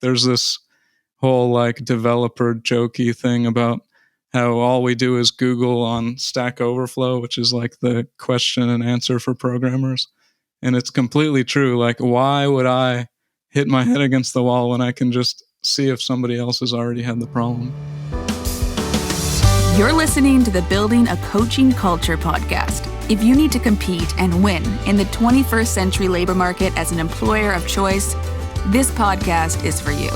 there's this whole like developer jokey thing about how all we do is Google on Stack Overflow, which is like the question and answer for programmers. And it's completely true. Like, why would I hit my head against the wall when I can just see if somebody else has already had the problem? You're listening to the Building a Coaching Culture podcast. If you need to compete and win in the 21st century labor market as an employer of choice, this podcast is for you.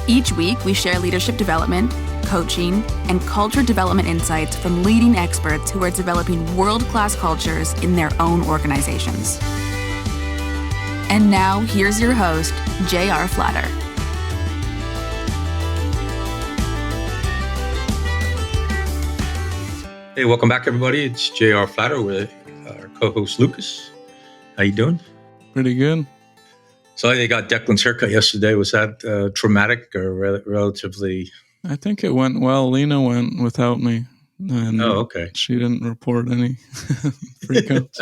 Each week, we share leadership development, coaching, and culture development insights from leading experts who are developing world-class cultures in their own organizations. And now, here's your host, J.R. Flatter. Hey, welcome back, everybody. It's J.R. Flatter with our co-host, Lucas. How you doing? Pretty good. So they got Declan's haircut yesterday. Was that traumatic or relatively? I think it went well. Lena went without me. And okay. She didn't report any freakouts.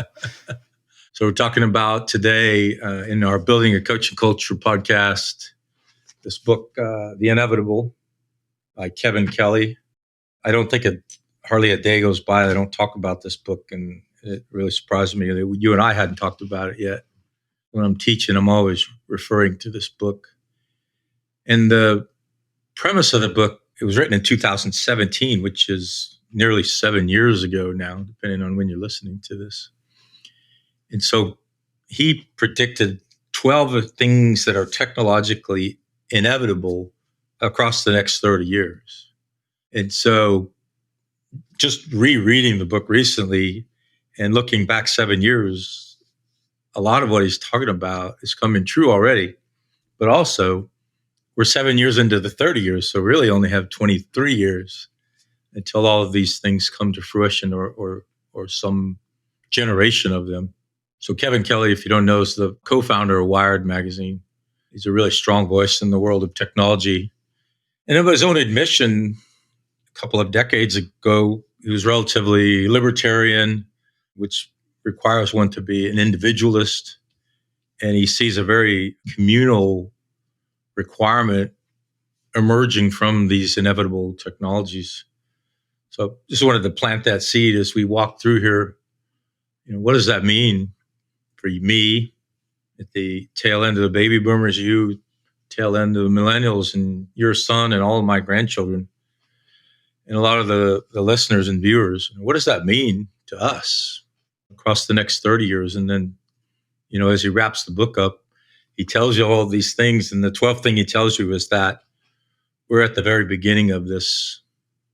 So we're talking about today in our Building a Coaching Culture podcast, this book, The Inevitable by Kevin Kelly. I don't think hardly a day goes by that I don't talk about this book, and it really surprised me that you and I hadn't talked about it yet. When I'm teaching, I'm always referring to this book. And the premise of the book, it was written in 2017, which is nearly 7 years ago now, depending on when you're listening to this. And so he predicted 12 things that are technologically inevitable across the next 30 years. And so just rereading the book recently and looking back 7 years, a lot of what he's talking about is coming true already. But also, we're 7 years into the 30 years, so really only have 23 years until all of these things come to fruition or some generation of them. So Kevin Kelly, if you don't know, is the co-founder of Wired magazine. He's a really strong voice in the world of technology. And of his own admission, a couple of decades ago, he was relatively libertarian, which requires one to be an individualist. And he sees a very communal requirement emerging from these inevitable technologies. So just wanted to plant that seed as we walk through here. What does that mean for me at the tail end of the baby boomers, you tail end of the millennials, and your son and all of my grandchildren, and a lot of the listeners and viewers? What does that mean to us across the next 30 years? And then, as he wraps the book up, he tells you all of these things. And the 12th thing he tells you is that we're at the very beginning of this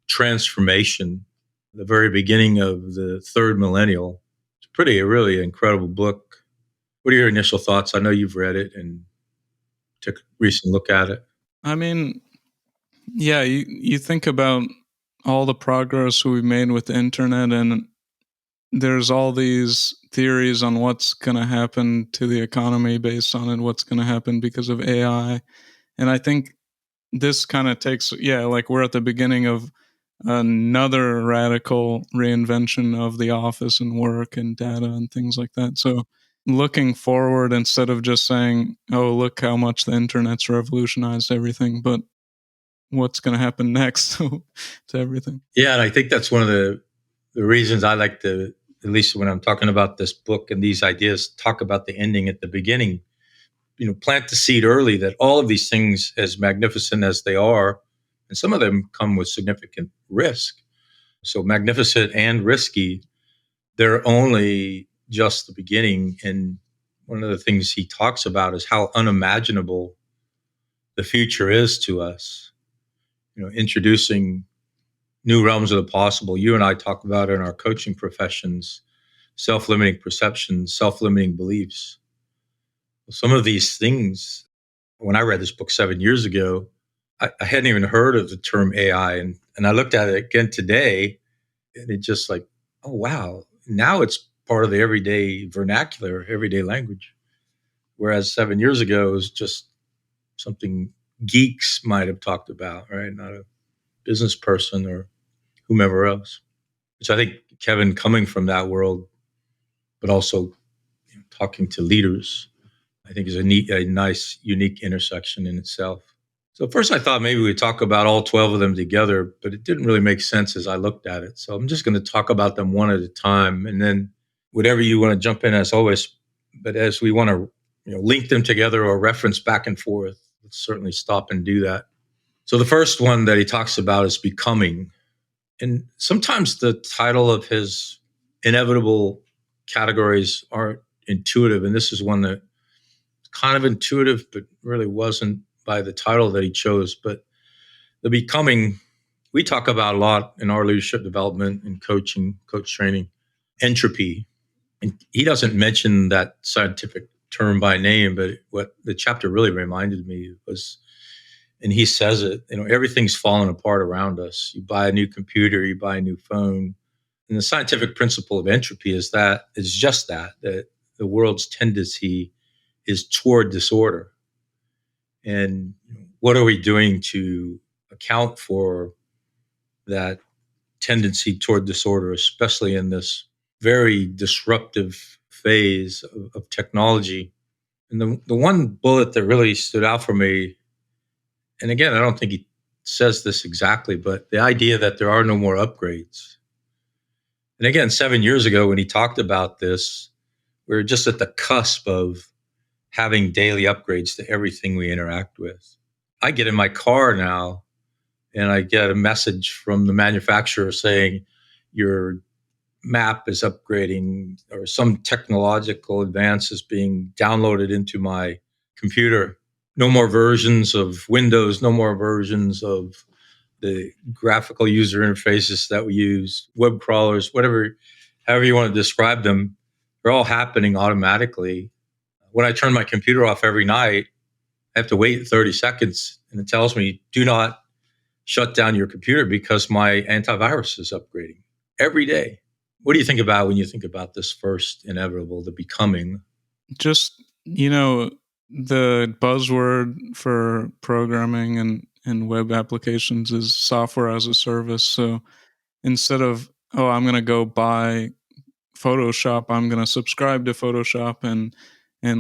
transformation, the very beginning of the third millennial. It's a really incredible book. What are your initial thoughts? I know you've read it and took a recent look at it. I mean, yeah, you think about all the progress we've made with the internet, and there's all these theories on what's going to happen to the economy based on it, what's going to happen because of AI. And I think this kind of takes, like we're at the beginning of another radical reinvention of the office and work and data and things like that. So looking forward, instead of just saying, oh, look how much the internet's revolutionized everything, but what's going to happen next to everything. Yeah, and I think that's one of the reasons I like to, at least when I'm talking about this book and these ideas, talk about the ending at the beginning. Plant the seed early that all of these things, as magnificent as they are, and some of them come with significant risk. So magnificent and risky, they're only just the beginning. And one of the things he talks about is how unimaginable the future is to us. Introducing new realms of the possible. You and I talk about in our coaching professions, self-limiting perceptions, self-limiting beliefs. Some of these things, when I read this book 7 years ago, I hadn't even heard of the term AI. And I looked at it again today, and it just like, oh, wow. Now it's part of the everyday vernacular, everyday language. Whereas 7 years ago, it was just something geeks might have talked about, right? Not a business person or whomever else. Which I think Kevin, coming from that world, but also talking to leaders, I think is a nice, unique intersection in itself. So first I thought maybe we'd talk about all 12 of them together, but it didn't really make sense as I looked at it. So I'm just going to talk about them one at a time, and then whatever you want to jump in as always. But as we want to link them together or reference back and forth, let's certainly stop and do that. So the first one that he talks about is becoming. And sometimes the title of his inevitable categories aren't intuitive. And this is one that kind of intuitive, but really wasn't by the title that he chose. But the becoming, we talk about a lot in our leadership development and coaching, coach training, entropy. And he doesn't mention that scientific term by name, but what the chapter really reminded me was, and he says it, everything's falling apart around us. You buy a new computer, you buy a new phone. And the scientific principle of entropy is just that the world's tendency is toward disorder. And what are we doing to account for that tendency toward disorder, especially in this very disruptive phase of technology? And the one bullet that really stood out for me, and again, I don't think he says this exactly, but the idea that there are no more upgrades. And again, 7 years ago when he talked about this, we were just at the cusp of having daily upgrades to everything we interact with. I get in my car now and I get a message from the manufacturer saying your map is upgrading or some technological advance is being downloaded into my computer. No more versions of Windows, no more versions of the graphical user interfaces that we use, web crawlers, however you want to describe them, they're all happening automatically. When I turn my computer off every night, I have to wait 30 seconds and it tells me, do not shut down your computer because my antivirus is upgrading every day. What do you think about when you think about this first inevitable, the becoming? Just, the buzzword for programming and web applications is software as a service. So instead of, oh, I'm going to go buy Photoshop, I'm going to subscribe to Photoshop and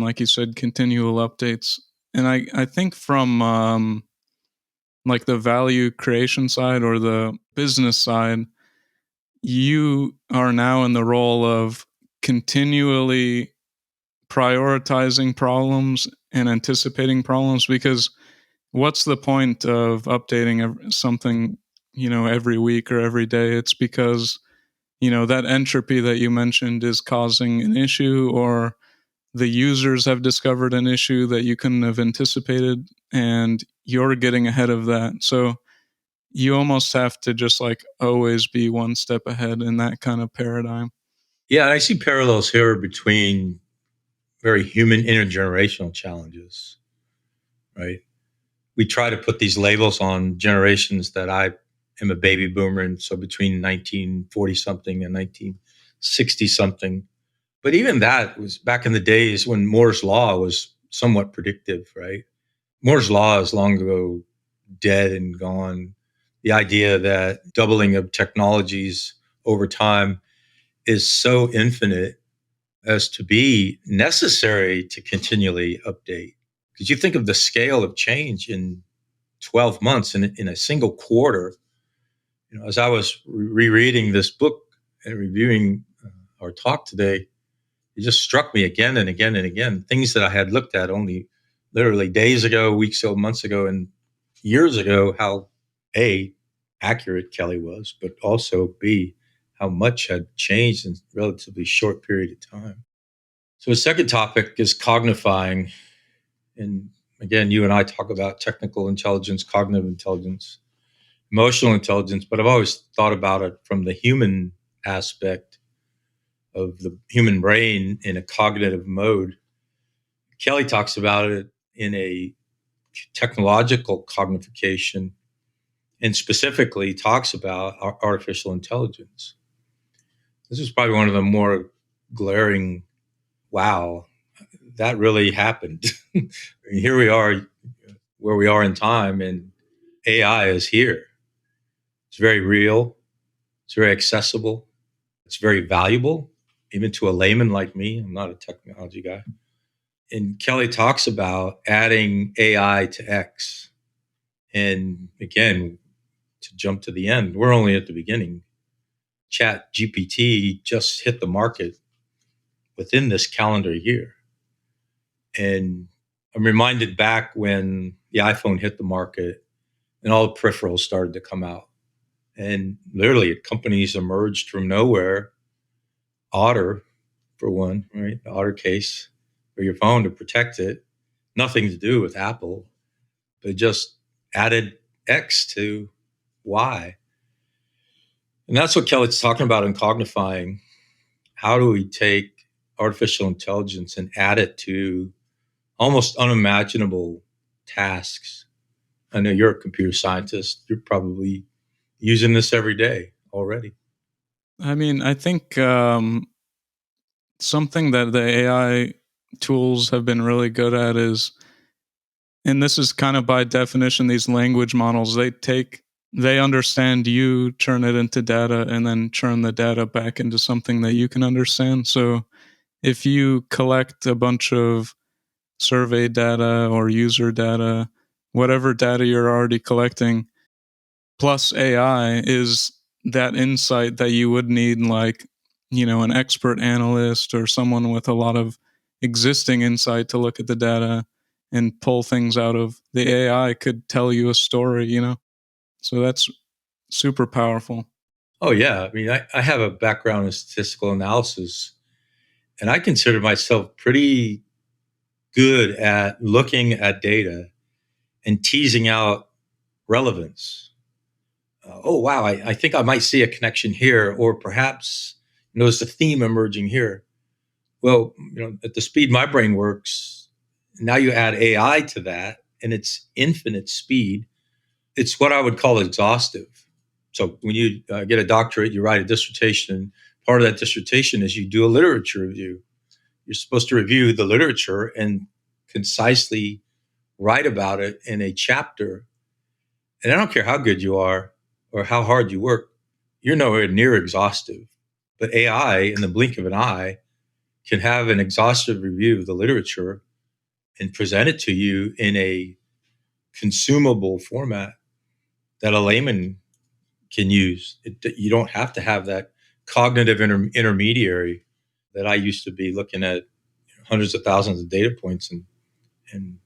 like you said, continual updates. And I think from like the value creation side or the business side, you are now in the role of continually prioritizing problems and anticipating problems, because what's the point of updating something every week or every day? It's because that entropy that you mentioned is causing an issue, or the users have discovered an issue that you couldn't have anticipated and you're getting ahead of that. So you almost have to just like always be one step ahead in that kind of paradigm. Yeah, I see parallels here between very human intergenerational challenges, right? We try to put these labels on generations that I am a baby boomer, and so between 1940 something and 1960 something. But even that was back in the days when Moore's law was somewhat predictive, right? Moore's law is long ago dead and gone. The idea that doubling of technologies over time is so infinite as to be necessary to continually update. Because you think of the scale of change in 12 months in a single quarter. As I was rereading this book and reviewing our talk today, it just struck me again and again and again, things that I had looked at only literally days ago, weeks ago, months ago, and years ago, how A, accurate Kelly was, but also B, how much had changed in a relatively short period of time. So the second topic is cognifying. And again, you and I talk about technical intelligence, cognitive intelligence, emotional intelligence, but I've always thought about it from the human aspect of the human brain in a cognitive mode. Kelly talks about it in a technological cognification and specifically talks about artificial intelligence. This is probably one of the more glaring, wow, that really happened. Here we are where we are in time, and AI is here. It's very real. It's very accessible. It's very valuable, even to a layman like me. I'm not a technology guy. And Kelly talks about adding AI to X. And again, to jump to the end, we're only at the beginning. Chat GPT just hit the market within this calendar year. And I'm reminded back when the iPhone hit the market and all the peripherals started to come out. And literally, companies emerged from nowhere. Otter, for one, right? The Otter case for your phone to protect it. Nothing to do with Apple, but just added X to Y. And that's what Kelly's talking about in Cognifying. How do we take artificial intelligence and add it to almost unimaginable tasks? I know you're a computer scientist. You're probably using this every day already. I mean, I think something that the AI tools have been really good at is, and this is kind of by definition, these language models, they understand you, turn it into data, and then turn the data back into something that you can understand. So if you collect a bunch of survey data or user data, whatever data you're already collecting, plus AI is that insight that you would need, like, an expert analyst or someone with a lot of existing insight to look at the data and pull things out of the AI could tell you a story. So that's super powerful. Oh, yeah. I mean, I have a background in statistical analysis, and I consider myself pretty good at looking at data and teasing out relevance. Oh, wow, I think I might see a connection here, or perhaps notice a theme emerging here. Well, at the speed my brain works, now you add AI to that, and it's infinite speed. It's what I would call exhaustive. So when you get a doctorate, you write a dissertation. Part of that dissertation is you do a literature review. You're supposed to review the literature and concisely write about it in a chapter. And I don't care how good you are or how hard you work, you're nowhere near exhaustive. But AI, in the blink of an eye, can have an exhaustive review of the literature and present it to you in a consumable format that a layman can use. You don't have to have that cognitive intermediary that I used to be looking at hundreds of thousands of data points and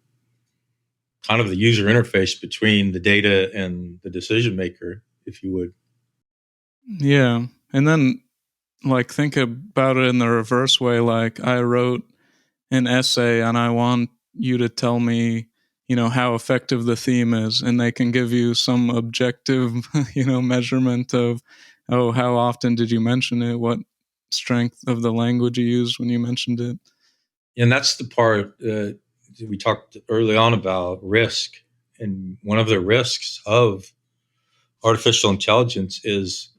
kind of the user interface between the data and the decision maker, if you would. Yeah. And then, like, think about it in the reverse way. Like, I wrote an essay and I want you to tell me, how effective the theme is, and they can give you some objective, measurement of, oh, how often did you mention it? What strength of the language you used when you mentioned it? And that's the part we talked early on about risk. And one of the risks of artificial intelligence is,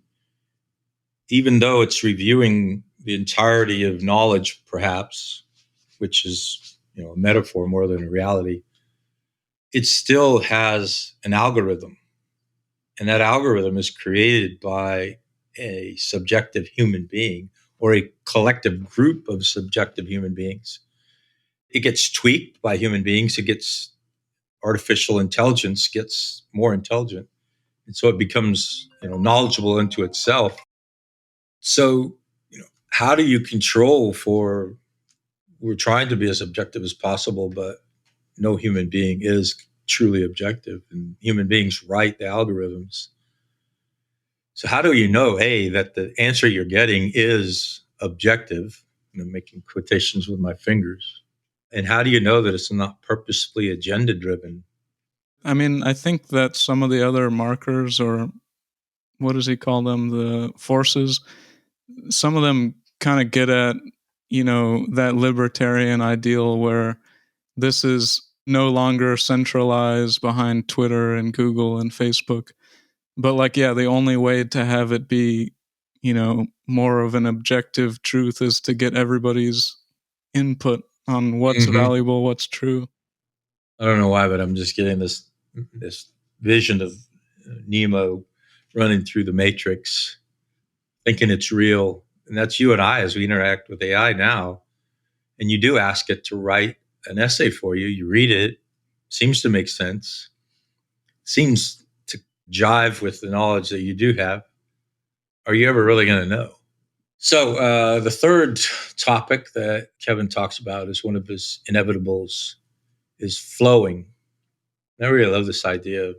even though it's reviewing the entirety of knowledge, perhaps, which is a metaphor more than a reality, it still has an algorithm. And that algorithm is created by a subjective human being or a collective group of subjective human beings. It gets tweaked by human beings. It gets artificial intelligence gets more intelligent. And so it becomes knowledgeable into itself. So, how do you control for, we're trying to be as objective as possible, but no human being is truly objective, and human beings write the algorithms. So how do you know, A, that the answer you're getting is objective? I'm making quotations with my fingers. And how do you know that it's not purposefully agenda driven? I mean, I think that some of the other markers, or what does he call them? The forces, some of them kind of get at, that libertarian ideal where this is no longer centralized behind Twitter and Google and Facebook. But, like, yeah, the only way to have it be, more of an objective truth is to get everybody's input on what's valuable, what's true. I don't know why, but I'm just getting this vision of NEEMO running through the matrix, thinking it's real. And that's you and I as we interact with AI now. And you do ask it to write an essay for you, you read it, seems to make sense, seems to jive with the knowledge that you do have. Are you ever really going to know? So the third topic that Kevin talks about is one of his inevitables is flowing. I really love this idea.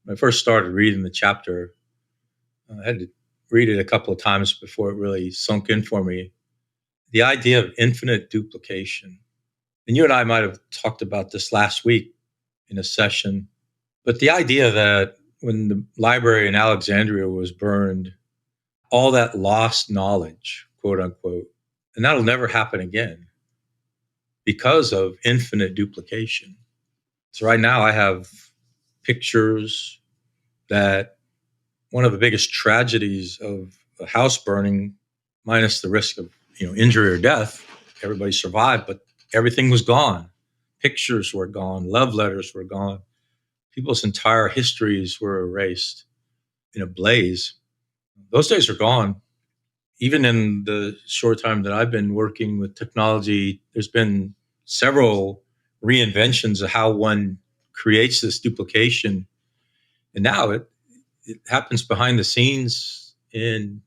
When I first started reading the chapter, I had to read it a couple of times before it really sunk in for me. The idea of infinite duplication. And you and I might have talked about this last week in a session, but the idea that when the library in Alexandria was burned, all that lost knowledge, quote unquote, and that'll never happen again because of infinite duplication. So right now I have pictures that one of the biggest tragedies of a house burning, minus the risk of injury or death, everybody survived, but everything was gone. Pictures were gone, love letters were gone, people's entire histories were erased in a blaze. Those days are gone. Even in the short time that I've been working with technology, there's been several reinventions of how one creates this duplication. And now it happens behind the scenes, and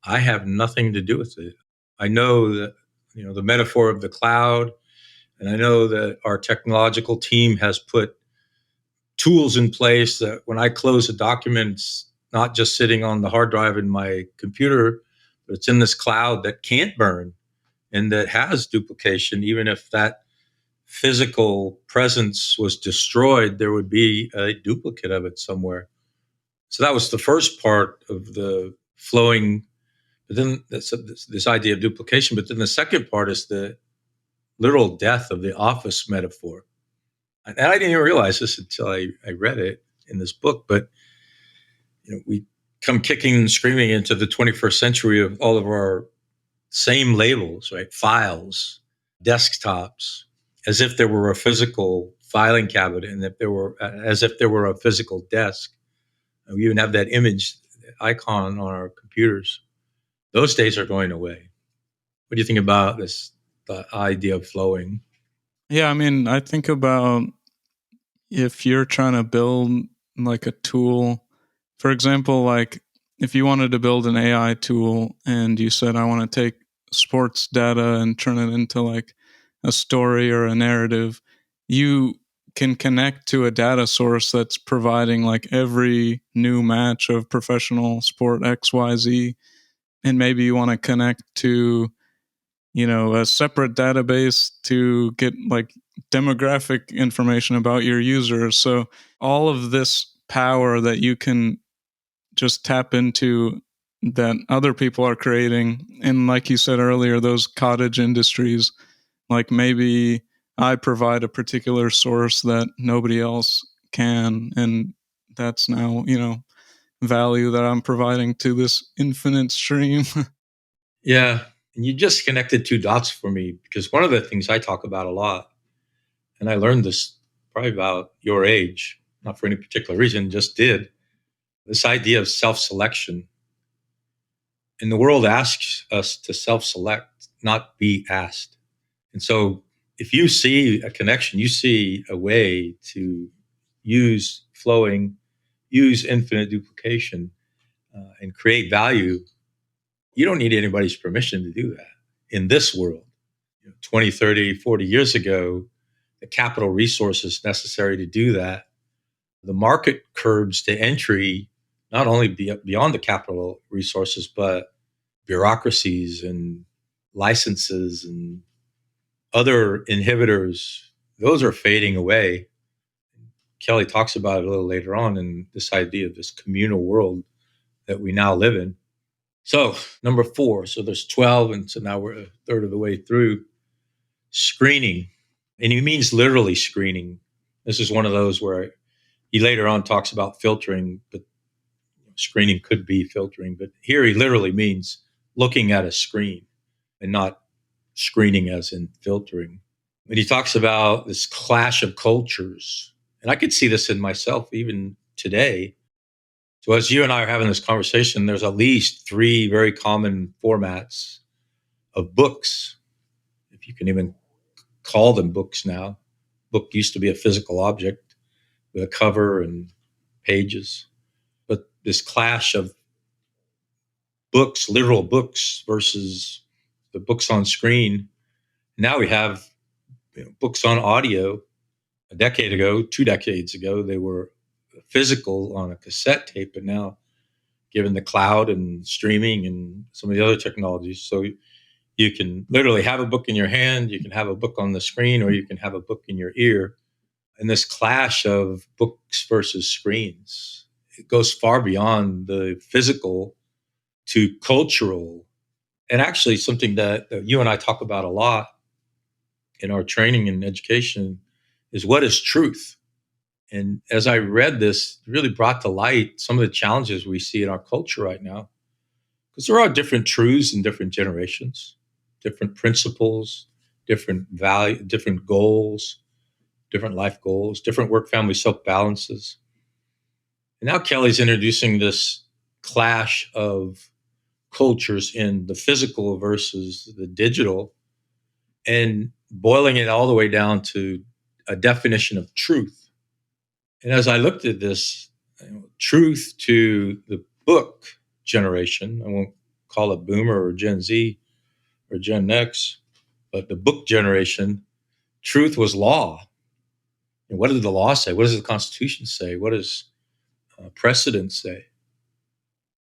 I have nothing to do with it. I know that, the metaphor of the cloud, and I know that our technological team has put tools in place that when I close a document, it's not just sitting on the hard drive in my computer, but it's in this cloud that can't burn and that has duplication. Even if that physical presence was destroyed, there would be a duplicate of it somewhere. So that was the first part of the flowing. But then this idea of duplication. But then the second part is the literal death of the office metaphor. And I didn't even realize this until I read it in this book. But we come kicking and screaming into the 21st century of all of our same labels, right? Files, desktops, as if there were a physical filing cabinet, and as if there were a physical desk. We even have that image icon on our computers. Those days are going away. What do you think about this, the idea of flowing? Yeah, I mean, I think about if you're trying to build like a tool, for example, like if you wanted to build an AI tool and you said, I want to take sports data and turn it into like a story or a narrative, you can connect to a data source that's providing like every new match of professional sport XYZ. And maybe you want to connect to, a separate database to get like demographic information about your users. So all of this power that you can just tap into that other people are creating. And like you said earlier, those cottage industries, like maybe I provide a particular source that nobody else can. And that's now, value that I'm providing to this infinite stream. Yeah. And you just connected two dots for me, because one of the things I talk about a lot, and I learned this probably about your age, not for any particular reason, just did, this idea of self-selection. And the world asks us to self-select, not be asked. And so if you see a connection, you see a way to use flowing, use infinite duplication, and create value, you don't need anybody's permission to do that in this world. 20, 30, 40 years ago, the capital resources necessary to do that, the market curbs to entry, not only beyond the capital resources, but bureaucracies and licenses and other inhibitors, those are fading away. Kelly talks about it a little later on in this idea of this communal world that we now live in. So number 4, so there's 12, and so now we're a third of the way through. Screening, and he means literally screening. This is one of those where he later on talks about filtering, but screening could be filtering. But here he literally means looking at a screen and not screening as in filtering. When he talks about this clash of cultures, and I could see this in myself even today. So as you and I are having this conversation, there's at least 3 very common formats of books, if you can even call them books now. Book used to be a physical object with a cover and pages. But this clash of books, literal books, versus the books on screen. Now we have books on audio. A decade ago, 2 decades ago, they were physical on a cassette tape, but now, given the cloud and streaming and some of the other technologies, so you can literally have a book in your hand, you can have a book on the screen, or you can have a book in your ear. And this clash of books versus screens, it goes far beyond the physical to cultural. And actually something that you and I talk about a lot in our training and education is, what is truth? And as I read this, it really brought to light some of the challenges we see in our culture right now. Because there are different truths in different generations, different principles, different value, different goals, different life goals, different work-family self-balances. And now Kelly's introducing this clash of cultures in the physical versus the digital, and boiling it all the way down to a definition of truth. And as I looked at this, truth to the book generation, I won't call it Boomer or Gen Z or Gen X, but the book generation, truth was law. And what did the law say? What does the Constitution say? What does precedent say?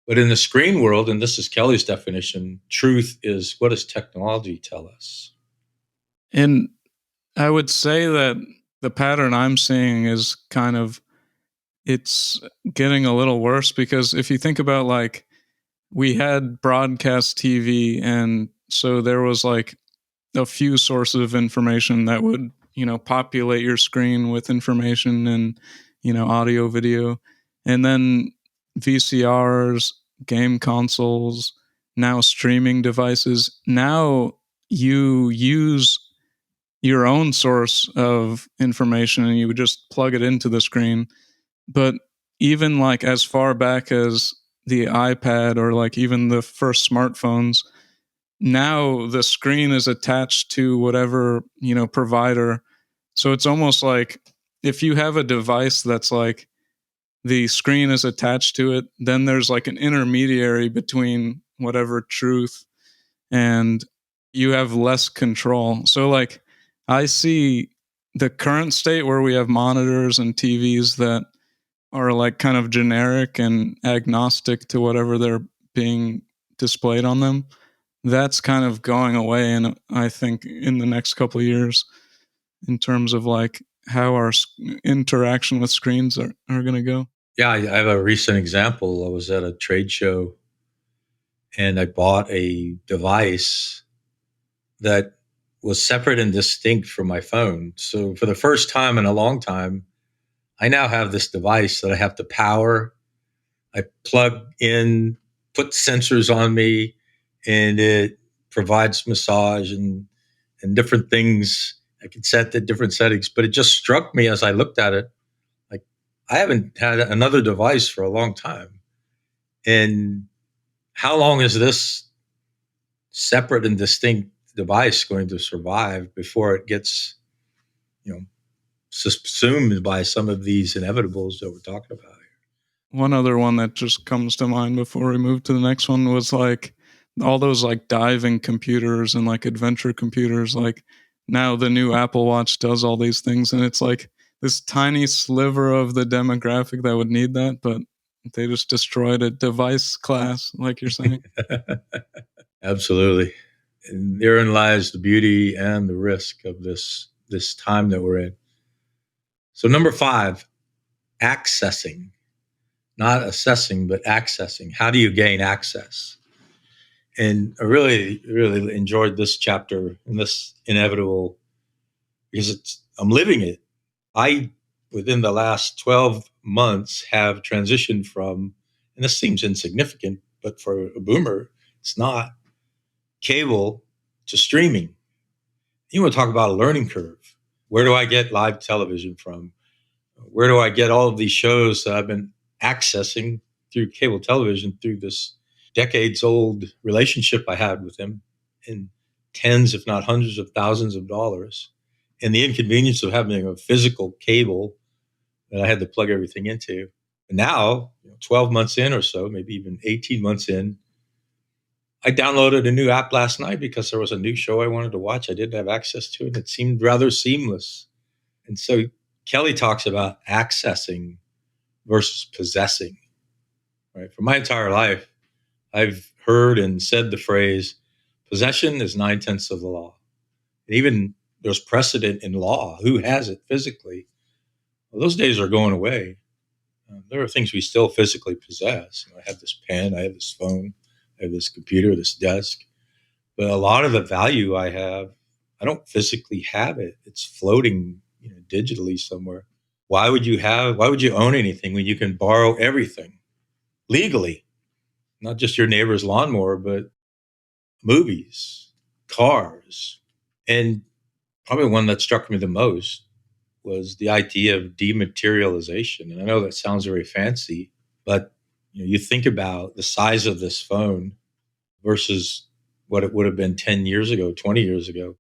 But in the screen world, and this is Kelly's definition, truth is, what does technology tell us? And I would say that the pattern I'm seeing is kind of, it's getting a little worse, because if you think about, like, we had broadcast TV, and so there was like a few sources of information that would, populate your screen with information and, audio, video. And then VCRs, game consoles, now streaming devices. Now you use your own source of information and you would just plug it into the screen. But even like as far back as the iPad, or like even the first smartphones, now the screen is attached to whatever, provider. So it's almost like, if you have a device that's like the screen is attached to it, then there's like an intermediary between whatever truth, and you have less control. So like, I see the current state where we have monitors and TVs that are like kind of generic and agnostic to whatever they're being displayed on them. That's kind of going away, and I think in the next couple of years, in terms of like how our interaction with screens are going to go. Yeah, I have a recent example. I was at a trade show and I bought a device that was separate and distinct from my phone. So for the first time in a long time, I now have this device that I have to power. I plug in, put sensors on me, and it provides massage and different things. I can set the different settings, but it just struck me as I looked at it, like, I haven't had another device for a long time. And how long is this separate and distinct device going to survive before it gets, subsumed by some of these inevitables that we're talking about here? One other one that just comes to mind before we move to the next one was like all those like diving computers and like adventure computers. Like, now the new Apple Watch does all these things, and it's like this tiny sliver of the demographic that would need that, but they just destroyed a device class, like you're saying. Absolutely. And therein lies the beauty and the risk of this time that we're in. So number 5, accessing. Not assessing, but accessing. How do you gain access? And I really, really enjoyed this chapter and this inevitable, because I'm living it. I, within the last 12 months, have transitioned from, and this seems insignificant, but for a boomer, it's not, cable to streaming. You want to talk about a learning curve. Where do I get live television from? Where do I get all of these shows that I've been accessing through cable television, through this decades-old relationship I had with him, in tens, if not hundreds of thousands of dollars? and the inconvenience of having a physical cable that I had to plug everything into. And now, 12 months in or so, maybe even 18 months in, I downloaded a new app last night because there was a new show I wanted to watch. I didn't have access to it. It seemed rather seamless. And so Kelly talks about accessing versus possessing, right? For my entire life, I've heard and said the phrase, possession is 9/10 of the law. And even there's precedent in law. Who has it physically? Well, those days are going away. There are things we still physically possess. I have this pen, I have this phone, I have this computer, this desk. But a lot of the value I have, I don't physically have it. It's floating, digitally somewhere. Why would you own anything when you can borrow everything legally? Not just your neighbor's lawnmower, but movies, cars. And probably one that struck me the most was the idea of dematerialization. And I know that sounds very fancy, but you think about the size of this phone versus what it would have been 10 years ago, 20 years ago.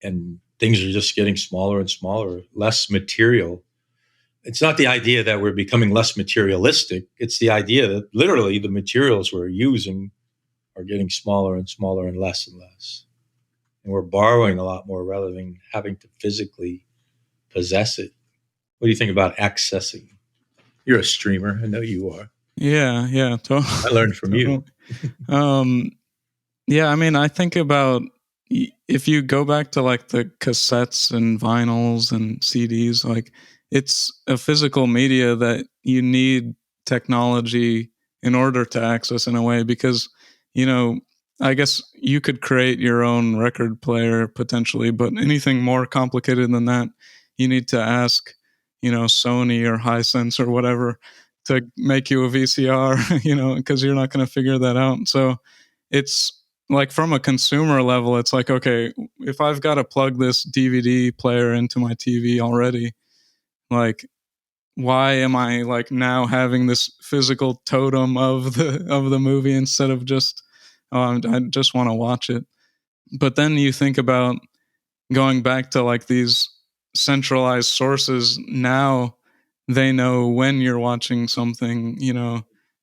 And things are just getting smaller and smaller, less material. It's not the idea that we're becoming less materialistic. It's the idea that literally the materials we're using are getting smaller and smaller and less. And we're borrowing a lot more rather than having to physically possess it. What do you think about accessing? You're a streamer. I know you are. Yeah. I learned from you. Yeah, I mean, I think about if you go back to like the cassettes and vinyls and CDs, like it's a physical media that you need technology in order to access in a way because, I guess you could create your own record player potentially, but anything more complicated than that, you need to ask, Sony or Hisense or whatever to make you a VCR, because you're not going to figure that out. So it's like from a consumer level, it's like, okay, if I've got to plug this DVD player into my TV already, like, why am I like now having this physical totem of the movie instead of just, oh, I just want to watch it. But then you think about going back to like these centralized sources. Now they know when you're watching something,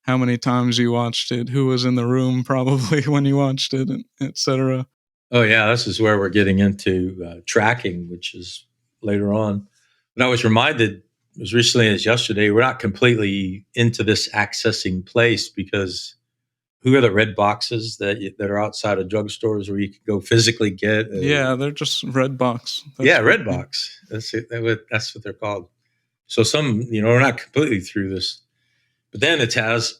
how many times you watched it, who was in the room probably when you watched it, etc. Oh yeah, this is where we're getting into tracking, which is later on. But I was reminded as recently as yesterday, we're not completely into this accessing place because who are the red boxes that are outside of drugstores where you can go physically get? Yeah, they're just red box. Red box. That's it. That's what they're called. So we're not completely through this. But then it has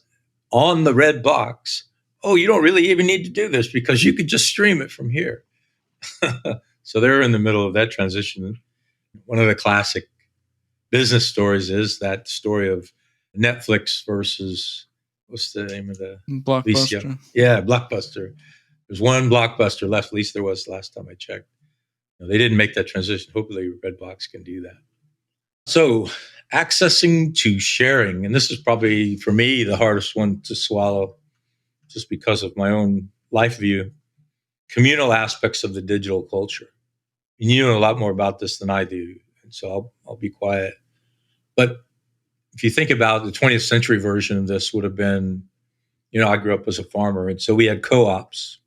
on the red box, oh, you don't really even need to do this because you could just stream it from here. So they're in the middle of that transition. One of the classic business stories is that story of Netflix versus, what's the name of the Blockbuster? VCR? Yeah, Blockbuster. There's one Blockbuster left, at least there was last time I checked. They didn't make that transition. Hopefully Redbox can do that. So accessing to sharing, and this is probably for me the hardest one to swallow just because of my own life view, communal aspects of the digital culture. And you know a lot more about this than I do, and so I'll be quiet. But if you think about the 20th century version of this would have been, I grew up as a farmer, and so we had co-ops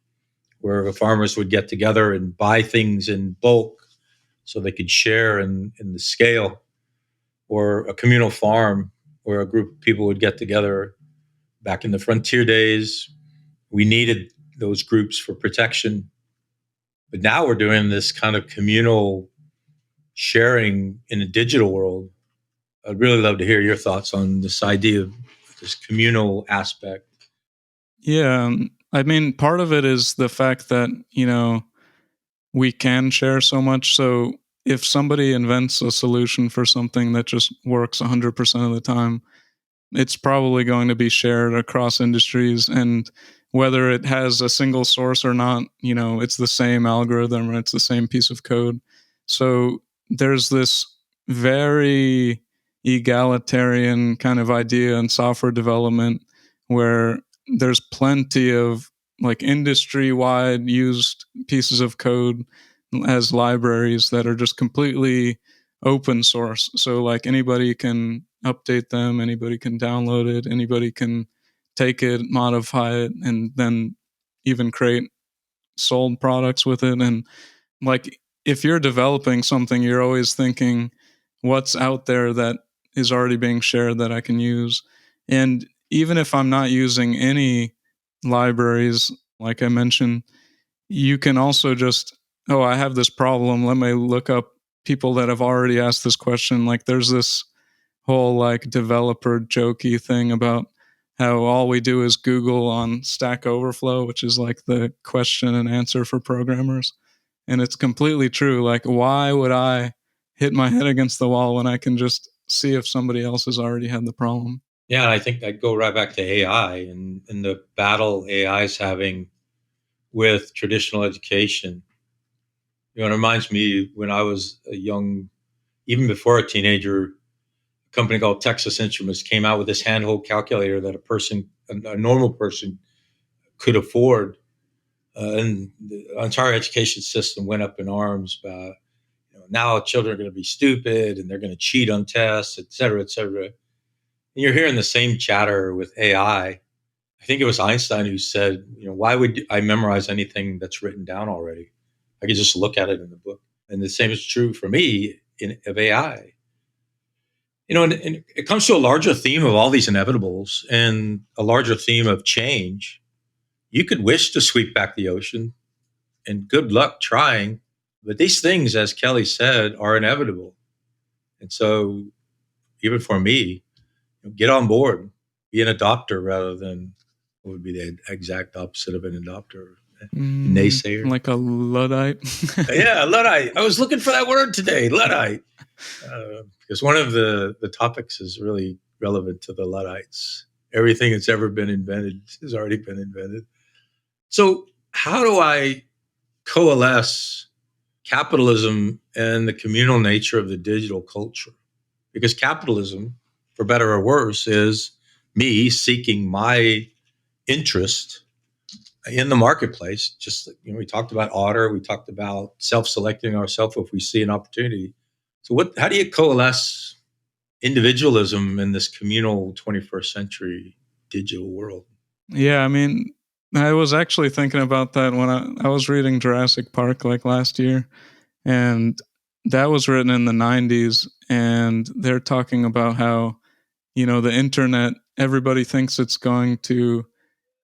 where the farmers would get together and buy things in bulk so they could share in the scale, or a communal farm where a group of people would get together. Back in the frontier days, we needed those groups for protection. But now we're doing this kind of communal sharing in a digital world. I'd really love to hear your thoughts on this idea of this communal aspect. Yeah, I mean, part of it is the fact that, we can share so much. So if somebody invents a solution for something that just works 100% of the time, it's probably going to be shared across industries. And whether it has a single source or not, it's the same algorithm or it's the same piece of code. So there's this very egalitarian kind of idea in software development where there's plenty of like industry wide used pieces of code as libraries that are just completely open source. So like anybody can update them, anybody can download it, anybody can take it, modify it, and then even create sold products with it. And like if you're developing something, you're always thinking what's out there that is already being shared that I can use. And even if I'm not using any libraries, like I mentioned, you can also just, oh, I have this problem. Let me look up people that have already asked this question. Like there's this whole like developer jokey thing about how all we do is Google on Stack Overflow, which is like the question and answer for programmers. And it's completely true. Like, why would I hit my head against the wall when I can just see if somebody else has already had the problem? Yeah, and I think I'd go right back to AI and the battle AI is having with traditional education. You know, it reminds me when I was a young, even before a teenager, a company called Texas Instruments came out with this handheld calculator that a normal person could afford. And the entire education system went up in arms about, now children are going to be stupid and they're going to cheat on tests, et cetera, et cetera. And you're hearing the same chatter with AI. I think it was Einstein who said, why would I memorize anything that's written down already? I could just look at it in the book. And the same is true for me of AI. And it comes to a larger theme of all these inevitables and a larger theme of change. You could wish to sweep back the ocean, and good luck trying. But these things, as Kelly said, are inevitable. And so, even for me, get on board, be an adopter rather than what would be the exact opposite of an adopter, naysayer. Like a Luddite. Yeah, Luddite. I was looking for that word today, Luddite. Because one of the topics is really relevant to the Luddites. Everything that's ever been invented has already been invented. So how do I coalesce capitalism and the communal nature of the digital culture? Because capitalism, for better or worse, is me seeking my interest in the marketplace. Just we talked about otter, we talked about self-selecting ourselves if we see an opportunity. So how do you coalesce individualism in this communal 21st century digital world? Yeah, I mean, I was actually thinking about that when I was reading Jurassic Park like last year, and that was written in the 90s, and they're talking about how, the internet, everybody thinks it's going to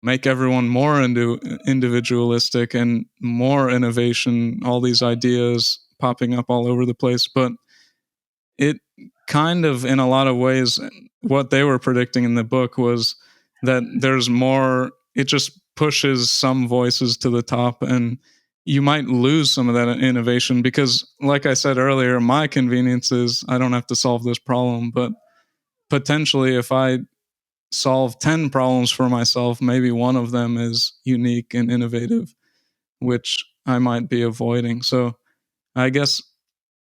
make everyone more individualistic and more innovation, all these ideas popping up all over the place. But it kind of, in a lot of ways, what they were predicting in the book was that there's more, it just pushes some voices to the top, and you might lose some of that innovation because, like I said earlier, my convenience is I don't have to solve this problem. But potentially, if I solve 10 problems for myself, maybe one of them is unique and innovative, which I might be avoiding. So I guess,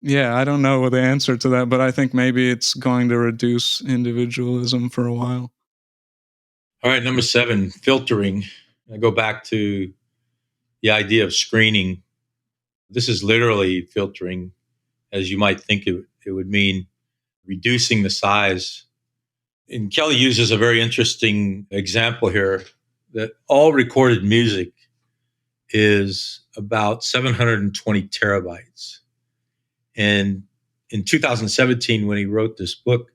yeah, I don't know the answer to that, but I think maybe it's going to reduce individualism for a while. All right, number 7, filtering. I go back to the idea of screening. This is literally filtering, as you might think it would mean, reducing the size. And Kelly uses a very interesting example here that all recorded music is about 720 terabytes. And in 2017, when he wrote this book,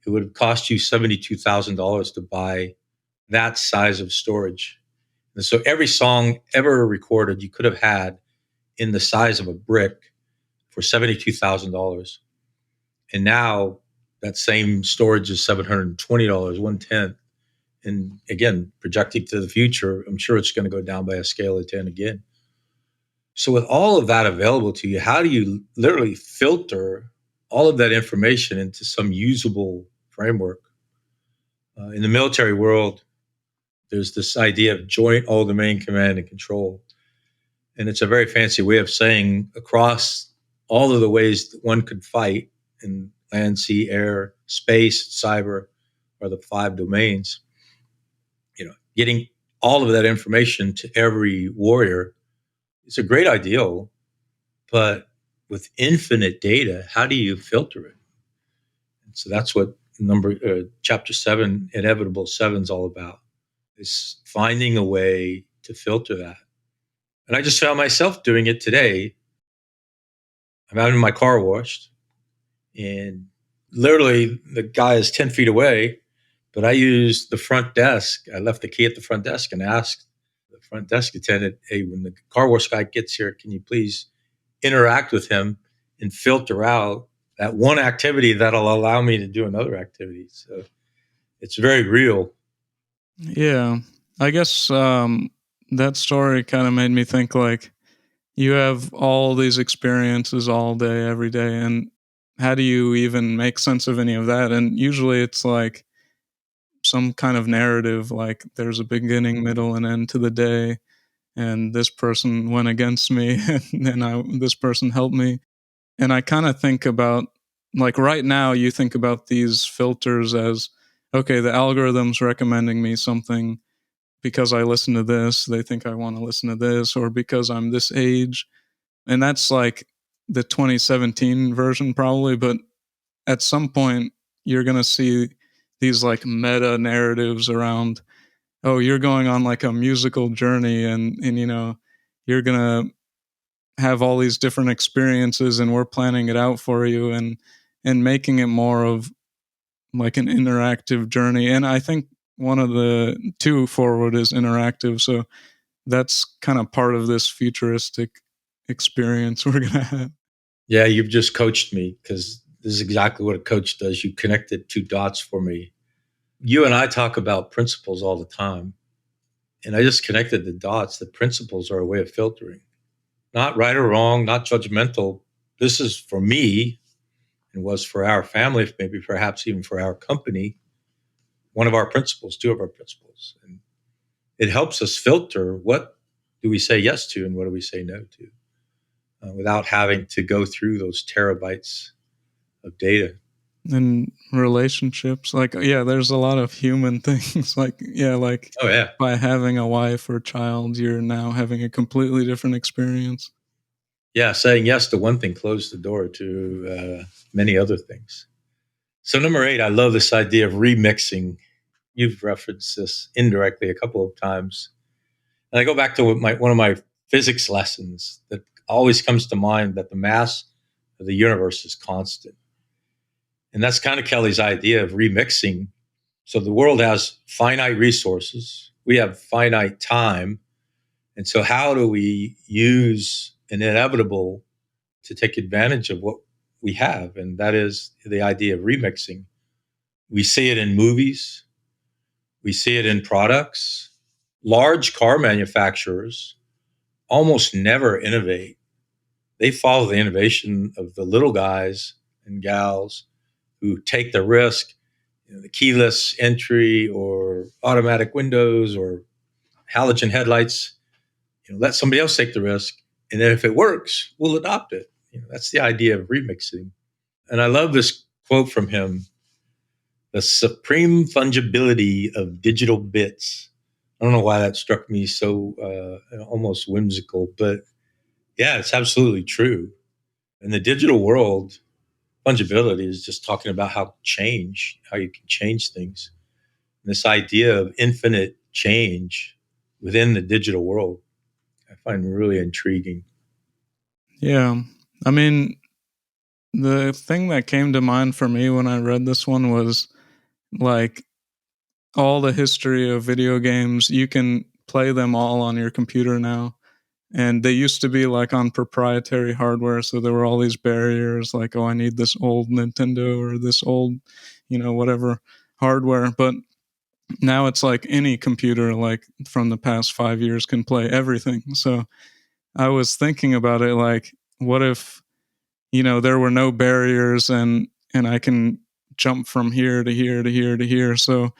it would have cost you $72,000 to buy that size of storage. And so every song ever recorded, you could have had in the size of a brick for $72,000. And now that same storage is $720, 1/10. And again, projecting to the future, I'm sure it's going to go down by a scale of 10 again. So with all of that available to you, how do you literally filter all of that information into some usable framework? In the military world, there's this idea of joint all-domain command and control. And it's a very fancy way of saying across all of the ways that one could fight in land, sea, air, space, cyber are the 5 domains. Getting all of that information to every warrior is a great ideal. But with infinite data, how do you filter it? And so that's what chapter 7, Inevitable 7 is all about, is finding a way to filter that. And I just found myself doing it today. I'm having my car washed, and literally the guy is 10 feet away, but I used the front desk. I left the key at the front desk and asked the front desk attendant, hey, when the car wash guy gets here, can you please interact with him and filter out that one activity that'll allow me to do another activity? So it's very real. Yeah. I guess that story kind of made me think like you have all these experiences all day, every day, and how do you even make sense of any of that? And usually it's like some kind of narrative, like there's a beginning, middle, and end to the day, and this person went against me, and then this person helped me. And I kind of think about, like, right now, you think about these filters as, okay, the algorithm's recommending me something because I listen to this, they think I want to listen to this, or because I'm this age. And that's like the 2017 version, probably. But at some point, you're going to see these like meta narratives around, oh, you're going on like a musical journey, and you're going to have all these different experiences, and we're planning it out for you, and making it more of like an interactive journey. And I think one of the two forward is interactive, so that's kind of part of this futuristic experience we're gonna have. Yeah, you've just coached me, because this is exactly what a coach does. You connected two dots for me. You and I talk about principles all the time, and I just connected the dots. The principles are a way of filtering, not right or wrong, not judgmental. This is for me, and was for our family, maybe perhaps even for our company, one of our principles, two of our principles. And it helps us filter what do we say yes to and what do we say no to, without having to go through those terabytes of data. And relationships, like, yeah, there's a lot of human things, like, yeah, like Oh, yeah. by having a wife or child, you're now having a completely different experience. Yeah, saying yes to one thing closed the door to many other things. So, number 8, I love this idea of remixing. You've referenced this indirectly a couple of times. And I go back to one of my physics lessons that always comes to mind, that the mass of the universe is constant. And that's kind of Kelly's idea of remixing. So the world has finite resources, we have finite time. And so, how do we use an inevitable to take advantage of what we have? And that is the idea of remixing. We see it in movies, we see it in products. Large car manufacturers almost never innovate. They follow the innovation of the little guys and gals who take the risk, the keyless entry or automatic windows or halogen headlights. Let somebody else take the risk, and then if it works, we'll adopt it. That's the idea of remixing. And I love this quote from him: "The supreme fungibility of digital bits." I don't know why that struck me so almost whimsical, but yeah, it's absolutely true. In the digital world, fungibility is just talking about how you can change things. And this idea of infinite change within the digital world, I find really intriguing. Yeah. I mean, the thing that came to mind for me when I read this one was like all the history of video games. You can play them all on your computer now. And they used to be like on proprietary hardware. So there were all these barriers like, oh, I need this old Nintendo or this old, whatever hardware. But now it's like any computer, like from the past 5 years, can play everything. So I was thinking about it like, what if, there were no barriers, and I can jump from here to here to here to here. So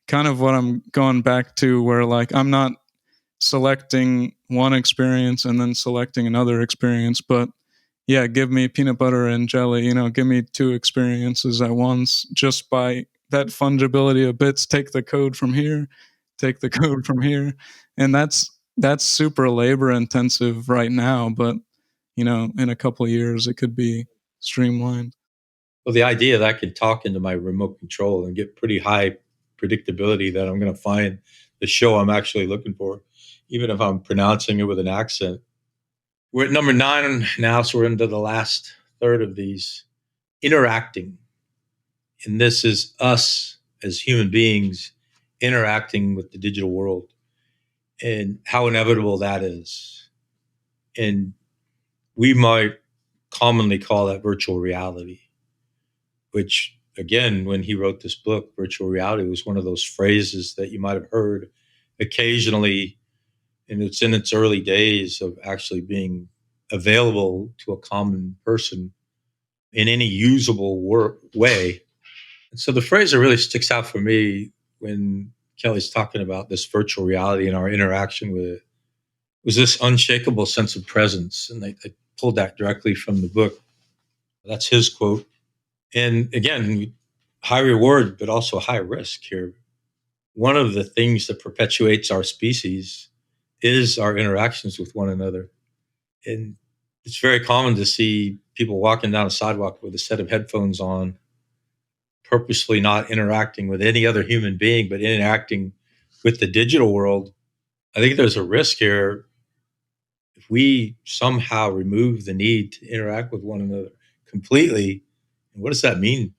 kind of what I'm going back to, where like I'm not selecting one experience and then selecting another experience, but yeah, give me peanut butter and jelly, give me two experiences at once, just by that fungibility of bits. Take the code from here, take the code from here. And that's super labor intensive right now, but in a couple of years it could be streamlined. Well, the idea that I can talk into my remote control and get pretty high predictability that I'm going to find the show I'm actually looking for, even if I'm pronouncing it with an accent. We're at number 9 now, so we're into the last third of these. Interacting. And this is us as human beings interacting with the digital world and how inevitable that is. And we might commonly call that virtual reality, which, again, when he wrote this book, virtual reality was one of those phrases that you might have heard occasionally, and it's in its early days of actually being available to a common person in any usable way. And so the phrase that really sticks out for me when Kelly's talking about this virtual reality and our interaction with it was this unshakable sense of presence. And I pulled that directly from the book. That's his quote. And again, high reward, but also high risk here. One of the things that perpetuates our species is our interactions with one another. And it's very common to see people walking down a sidewalk with a set of headphones on, purposely not interacting with any other human being, but interacting with the digital world. I think there's a risk here if we somehow remove the need to interact with one another completely. What does that mean?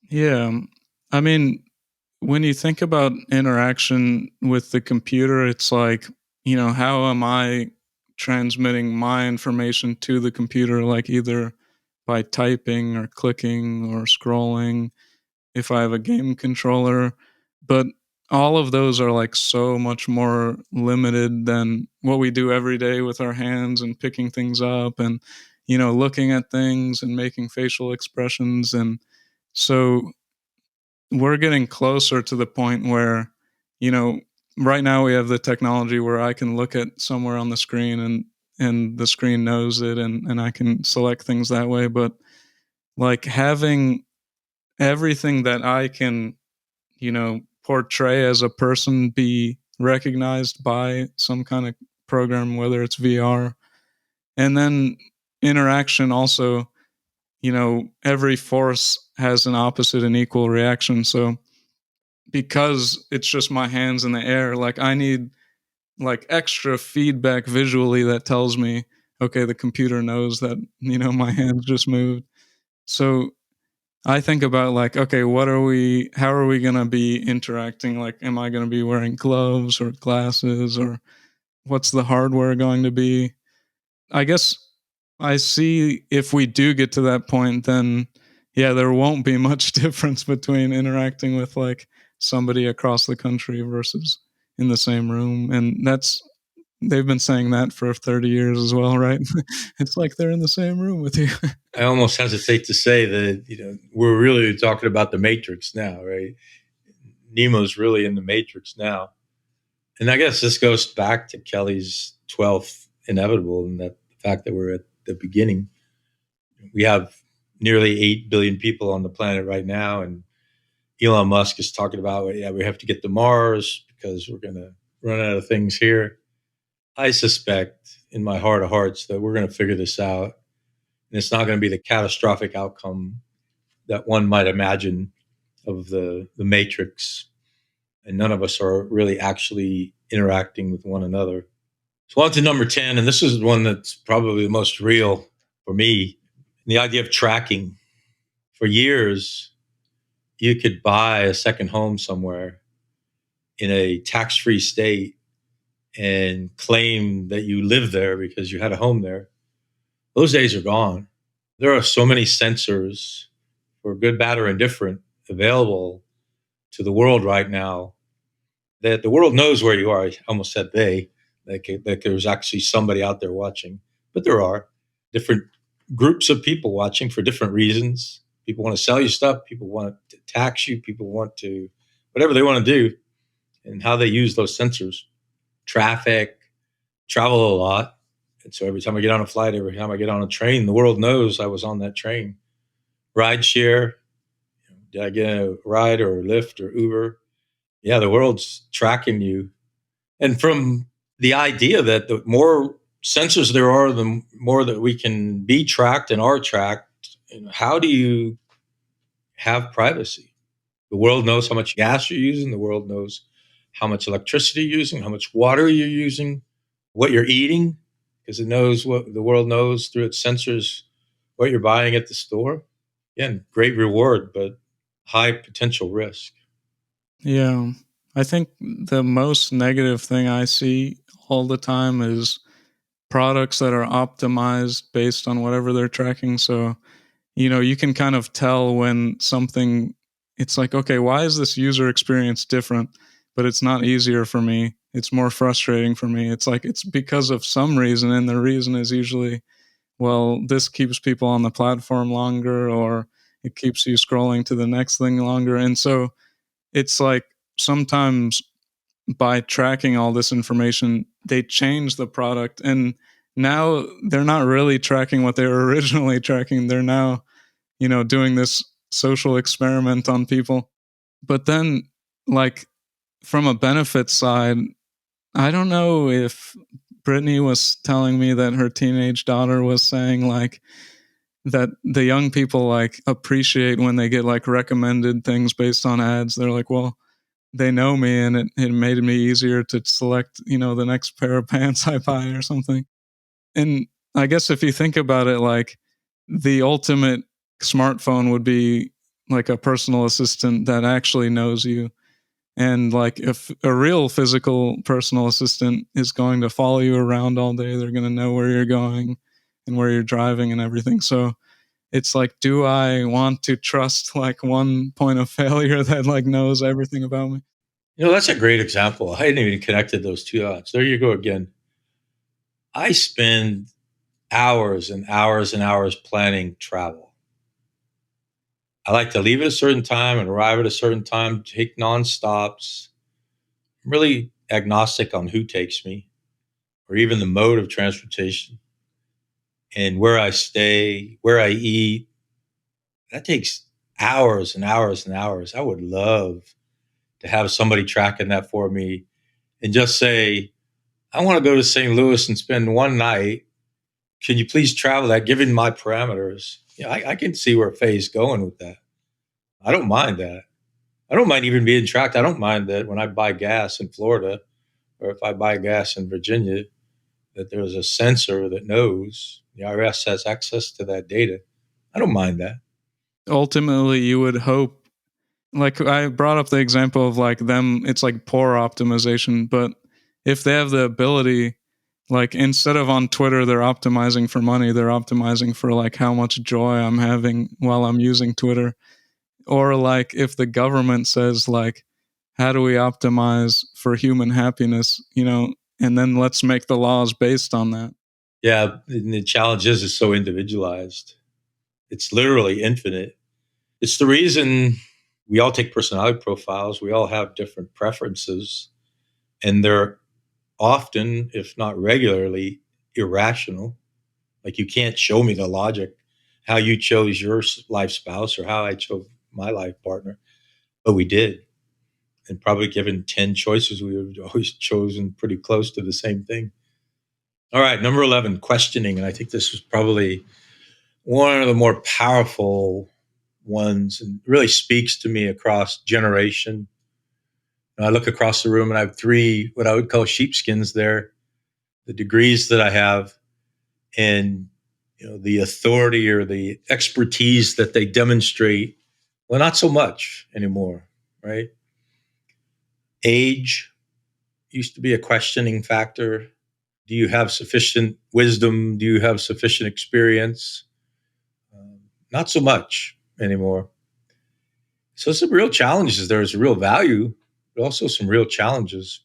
Yeah. I mean, when you think about interaction with the computer, it's like, how am I transmitting my information to the computer, like either by typing or clicking or scrolling, if I have a game controller. But all of those are like so much more limited than what we do every day with our hands and picking things up and, looking at things and making facial expressions. And so we're getting closer to the point where, you know, right now we have the technology where I can look at somewhere on the screen and the screen knows it and I can select things that way. But like having everything that I can, portray as a person be recognized by some kind of program, whether it's VR, and then interaction also, every force has an opposite and equal reaction. So because it's just my hands in the air, like I need like extra feedback visually that tells me, okay, the computer knows that, my hands just moved. So I think about like, okay, how are we going to be interacting? Like, am I going to be wearing gloves or glasses, or what's the hardware going to be? I guess I see if we do get to that point, then yeah, there won't be much difference between interacting with like somebody across the country versus in the same room. And they've been saying that for 30 years as well, right? It's like they're in the same room with you. I almost hesitate to say that, we're really talking about the Matrix now, right? NEEMO's really in the Matrix now. And I guess this goes back to Kelly's 12th inevitable, and that the fact that we're at the beginning. We have nearly 8 billion people on the planet right now. And Elon Musk is talking about, yeah, we have to get to Mars because we're going to run out of things here. I suspect in my heart of hearts that we're going to figure this out. And it's not going to be the catastrophic outcome that one might imagine of the Matrix. And none of us are really actually interacting with one another. So on to number 10, and this is one that's probably the most real for me, the idea of tracking. For years, you could buy a second home somewhere in a tax-free state and claim that you lived there because you had a home there. Those days are gone. There are so many sensors, for good, bad, or indifferent, available to the world right now that the world knows where you are. I almost said that there's actually somebody out there watching, but there are different groups of people watching for different reasons. People want to sell you stuff. People want to tax you. People want to, whatever they want to do, and how they use those sensors. Traffic, travel a lot. And so every time I get on a flight, every time I get on a train, the world knows I was on that train. Ride share. Did I get a ride or a Lyft or Uber? Yeah, the world's tracking you. And from the idea that the more sensors there are, the more that we can be tracked and are tracked. How do you have privacy? The world knows how much gas you're using. The world knows how much electricity you're using, how much water you're using, what you're eating, because it knows what the world knows through its sensors, what you're buying at the store. Again, great reward, but high potential risk. Yeah. I think the most negative thing I see all the time is products that are optimized based on whatever they're tracking. So, you can kind of tell when something, it's like, okay, why is this user experience different? But it's not easier for me. It's more frustrating for me. It's like, it's because of some reason. And the reason is usually, well, this keeps people on the platform longer, or it keeps you scrolling to the next thing longer. And so it's like sometimes by tracking all this information, they change the product. And now they're not really tracking what they were originally tracking. They're now, doing this social experiment on people. But then, like, from a benefit side, I don't know if Brittany was telling me that her teenage daughter was saying, like, that the young people, like, appreciate when they get, like, recommended things based on ads. They're like, well, they know me, and it made me easier to select, the next pair of pants I buy or something. And I guess if you think about it, like, the ultimate smartphone would be like a personal assistant that actually knows you. And like, if a real physical personal assistant is going to follow you around all day, they're going to know where you're going and where you're driving and everything. So it's like, do I want to trust like one point of failure that like knows everything about me? That's a great example. I hadn't even connected those two dots. There you go again. I spend hours and hours and hours planning travel. I like to leave at a certain time and arrive at a certain time, take non-stops. I'm really agnostic on who takes me or even the mode of transportation and where I stay, where I eat. That takes hours and hours and hours. I would love to have somebody tracking that for me and just say, I want to go to St. Louis and spend one night. Can you please travel that given my parameters? I can see where Faye's going with that. I don't mind that. I don't mind even being tracked. I don't mind that when I buy gas in Florida or if I buy gas in Virginia, that there's a sensor that knows the IRS has access to that data. I don't mind that. Ultimately, you would hope, like I brought up the example of like them, it's like poor optimization. But if they have the ability, like instead of on Twitter, they're optimizing for money, they're optimizing for like how much joy I'm having while I'm using Twitter. Or like if the government says like, how do we optimize for human happiness, and then let's make the laws based on that. Yeah, and the challenge is it's so individualized. It's literally infinite. It's the reason we all take personality profiles. We all have different preferences, and they're often, if not regularly, irrational. Like you can't show me the logic, how you chose your life spouse or how I chose my life partner, but we did. And probably given 10 choices, we would have always chosen pretty close to the same thing. All right, number 11, questioning. And I think this was probably one of the more powerful ones and really speaks to me across generation. I look across the room and I have three, what I would call sheepskins there, the degrees that I have and the authority or the expertise that they demonstrate. Well, not so much anymore, right? Age used to be a questioning factor. Do you have sufficient wisdom? Do you have sufficient experience? Not so much anymore. So some real challenges. There's real value, but also some real challenges.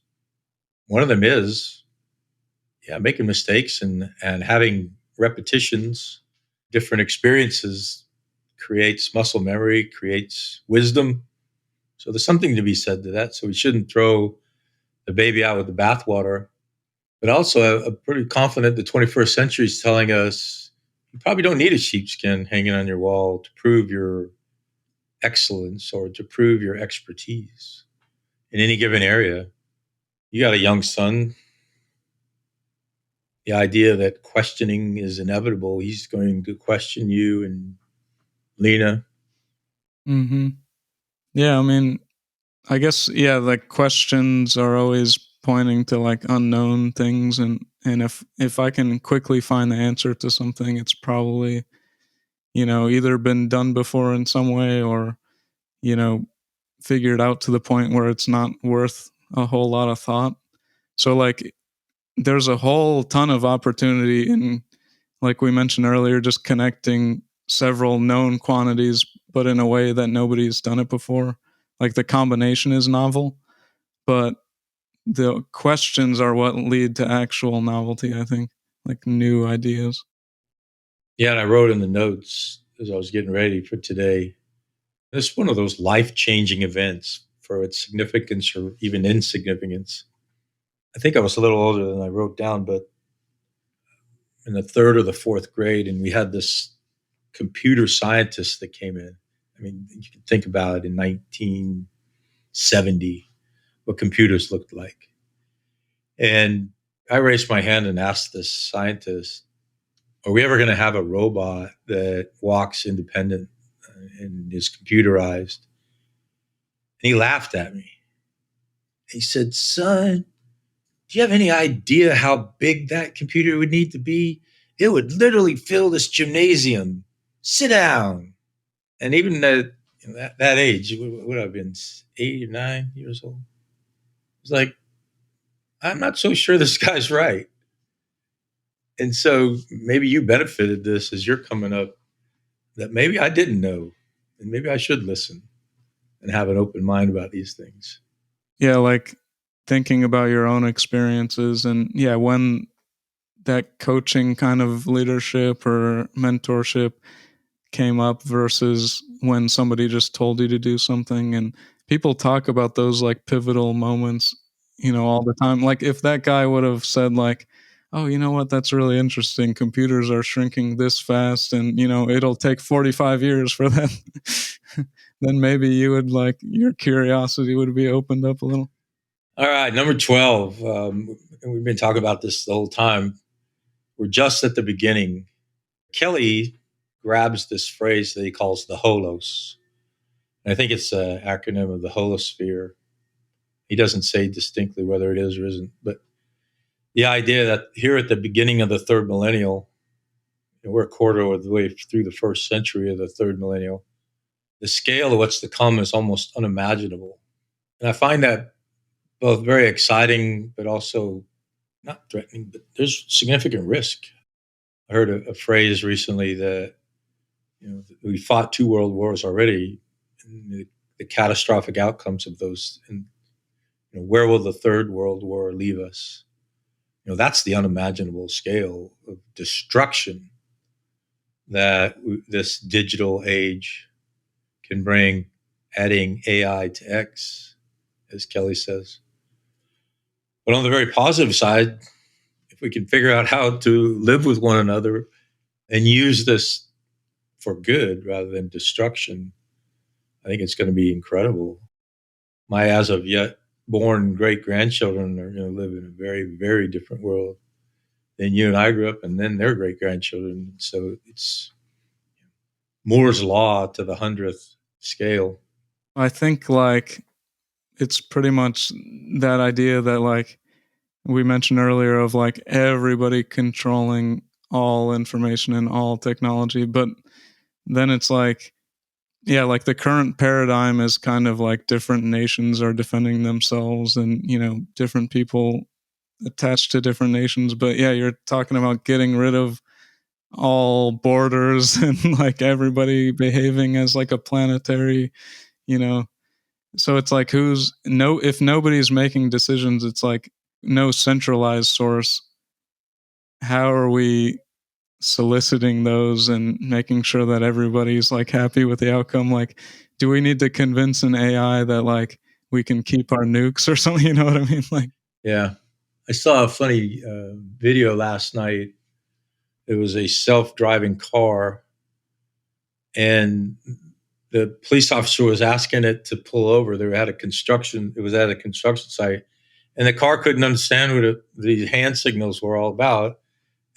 One of them is, making mistakes and having repetitions, different experiences creates muscle memory, creates wisdom. So there's something to be said to that. So we shouldn't throw the baby out with the bathwater. But also, I'm pretty confident the 21st century is telling us you probably don't need a sheepskin hanging on your wall to prove your excellence or to prove your expertise in any given area. You got a young son. the idea that questioning is inevitable. He's going to question you and Lena. Mm-hmm. Yeah, I mean, I guess like questions are always pointing to like unknown things, and if I can quickly find the answer to something, it's probably either been done before in some way, or you know figured out to the point where it's not worth a whole lot of thought. So like there's a whole ton of opportunity in, like we mentioned earlier, just connecting several known quantities, but in a way that nobody's done it before. Like the combination is novel, but the questions are what lead to actual novelty, I think, like new ideas. Yeah, and I wrote in the notes as I was getting ready for today. This is one of those life-changing events for its significance or even insignificance. I think I was a little older than I wrote down, but in the third or the fourth grade, and we had this computer scientist that came in. I mean, you can think about it in 1970, what computers looked like. And I raised my hand and asked this scientist, are we ever going to have a robot that walks independent and is computerized? And he laughed at me. He said, son, do you have any idea how big that computer would need to be? It would literally fill this gymnasium. Sit down. And even that age, would have been 8 or 9 years old. It's like, I'm not so sure this guy's right. And so maybe you benefited this as you're coming up, that maybe I didn't know, and maybe I should listen and have an open mind about these things. Yeah, like thinking about your own experiences, and when that coaching kind of leadership or mentorship came up versus when somebody just told you to do something. And people talk about those like pivotal moments, all the time. Like if that guy would have said like, oh, you know what, that's really interesting, computers are shrinking this fast, and it'll take 45 years for that, then maybe you would, like, your curiosity would be opened up a little. All right, number 12. We've been talking about this the whole time. We're just at the beginning. Kelly grabs this phrase that he calls the holos. And I think it's an acronym of the holosphere. He doesn't say distinctly whether it is or isn't, but the idea that here at the beginning of the third millennial, we're a quarter of the way through the first century of the third millennial, the scale of what's to come is almost unimaginable. And I find that both very exciting, but also not threatening, but there's significant risk. I heard a phrase recently that, we fought 2 world wars already, and the catastrophic outcomes of those, and where will the third world war leave us? That's the unimaginable scale of destruction that this digital age can bring, adding AI to X, as Kelly says. But on the very positive side, if we can figure out how to live with one another and use this for good rather than destruction, I think it's going to be incredible. My as of yet born great grandchildren are going to live in a very, very different world than you and I grew up, and then their great grandchildren. So it's Moore's law to the 100th scale. I think, like, it's pretty much that idea that, like, we mentioned earlier, of like everybody controlling all information and all technology. But then it's like, like the current paradigm is kind of like different nations are defending themselves, and different people attached to different nations. But you're talking about getting rid of all borders and like everybody behaving as like a planetary, you know so it's like, if nobody's making decisions, it's like no centralized source. How are we soliciting those and making sure that everybody's like happy with the outcome? Like, do we need to convince an AI that like we can keep our nukes or something? You know what I mean? Like, Yeah. I saw a funny video last night. It was a self-driving car, and the police officer was asking it to pull over. It was at a construction site, and the car couldn't understand what the hand signals were all about.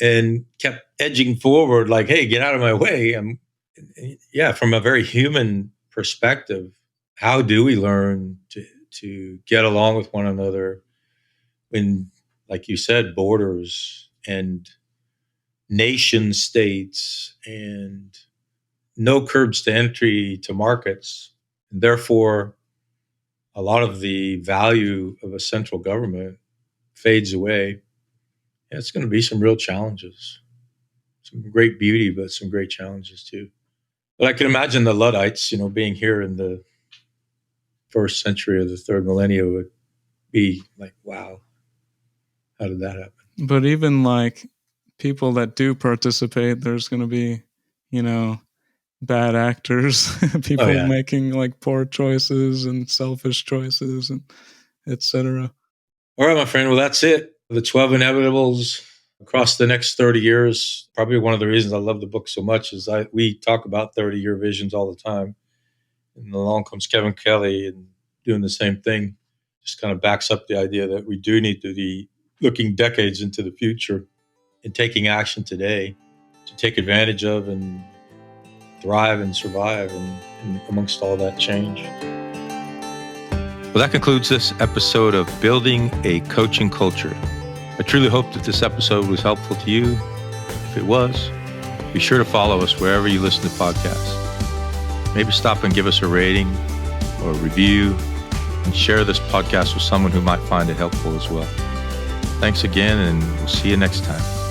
and kept edging forward, like, hey, get out of my way. From a very human perspective, how do we learn to get along with one another when, like you said, borders and nation states and no curbs to entry to markets, and therefore a lot of the value of a central government fades away. It's going to be some real challenges, some great beauty, but some great challenges too. But I can imagine the Luddites, being here in the first century of the third millennium would be like, wow, how did that happen? But even like people that do participate, there's going to be, bad actors, people making like poor choices and selfish choices and etc. All right, my friend. Well, that's it. The 12 Inevitables across the next 30 years. Probably one of the reasons I love the book so much is we talk about 30-year visions all the time. And along comes Kevin Kelly and doing the same thing. Just kind of backs up the idea that we do need to be looking decades into the future and taking action today to take advantage of and thrive and survive and amongst all that change. Well, that concludes this episode of Building a Coaching Culture. I truly hope that this episode was helpful to you. If it was, be sure to follow us wherever you listen to podcasts. Maybe stop and give us a rating or a review and share this podcast with someone who might find it helpful as well. Thanks again, and we'll see you next time.